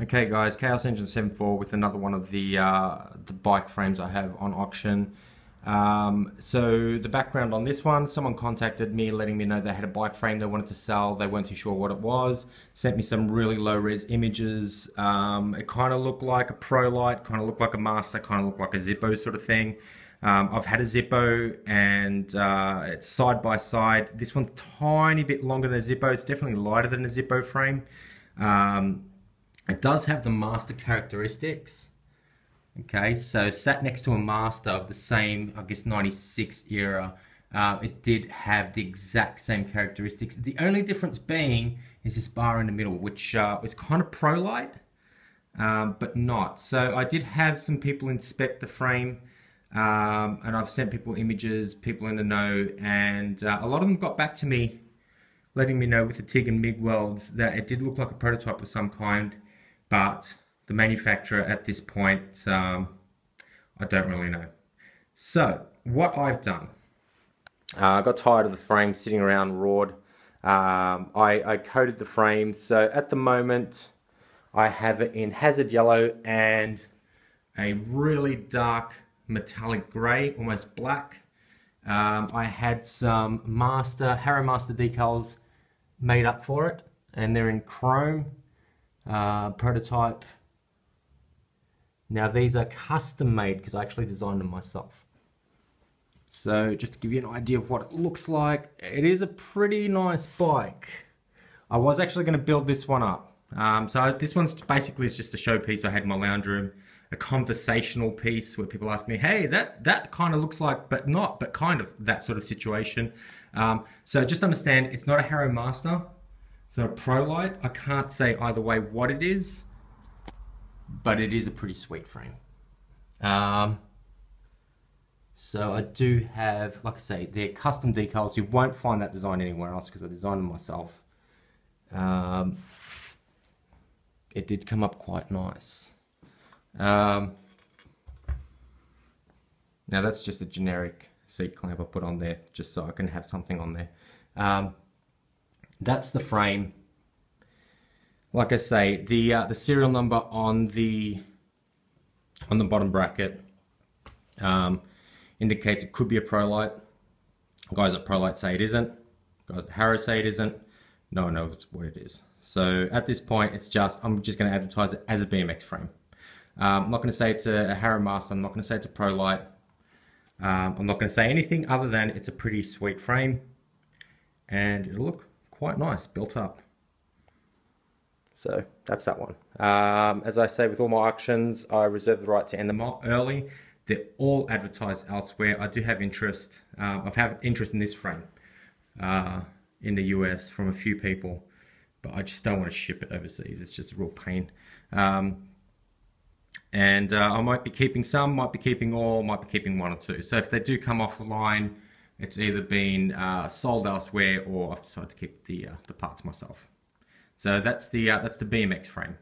Okay guys, Chaos Engine 7.4 with another one of the bike frames I have on auction. So the background on this one, someone contacted me letting me know they had a bike frame they wanted to sell. They weren't too sure what it was. Sent me some really low res images. It kind of looked like a ProLite, kind of looked like a Master, kind of looked like a Zippo sort of thing. I've had a Zippo and it's side by side. This one's tiny bit longer than a Zippo. It's definitely lighter than a Zippo frame. It does have the Master characteristics. Okay, so sat next to a Master of the same, I guess, 96 era. It did have the exact same characteristics. The only difference being is this bar in the middle, which is kind of ProLite, but not. So I did have some people inspect the frame, and I've sent people images, people in the know, and a lot of them got back to me letting me know with the TIG and MIG welds that it did look like a prototype of some kind, but the manufacturer at this point, I don't really know. So what I've done, I got tired of the frame sitting around rawed. I coated the frame, so at the moment I have it in Hazard Yellow and a really dark metallic grey, almost black. I had some Harrow Master decals made up for it, and they're in chrome, prototype. Now these are custom made because I actually designed them myself. So just to give you an idea of what it looks like, it is a pretty nice bike. I was actually going to build this one up. So this one's basically just a showpiece I had in my lounge room, a conversational piece where people ask me, hey, that kind of looks like, but not, but kind of, that sort of situation. So just understand, it's not a Harrow Master, it's not a ProLite. I can't say either way what it is, but it is a pretty sweet frame. So I do have, like I say, they're custom decals. You won't find that design anywhere else because I designed them myself. It did come up quite nice. Now that's just a generic seat clamp I put on there just so I can have something on there. That's the frame. Like I say, the serial number on the bottom bracket indicates it could be a ProLite. Guys at ProLite say it isn't. Guys at Harrow say it isn't. No one knows what it is. So at this point, I'm just going to advertise it as a BMX frame. I'm not going to say it's a Harrow Master. I'm not going to say it's a ProLite. I'm not going to say anything other than it's a pretty sweet frame, and it'll look quite nice built up. So that's that one. As I say with all my auctions, I reserve the right to end them early. They're all advertised elsewhere. I do have interest. I've had interest in this frame in the US from a few people, but I just don't want to ship it overseas. It's just a real pain. And I might be keeping some, might be keeping all, might be keeping one or two. So if they do come offline, it's either been sold elsewhere or I've decided to keep the parts myself. So that's the BMX frame.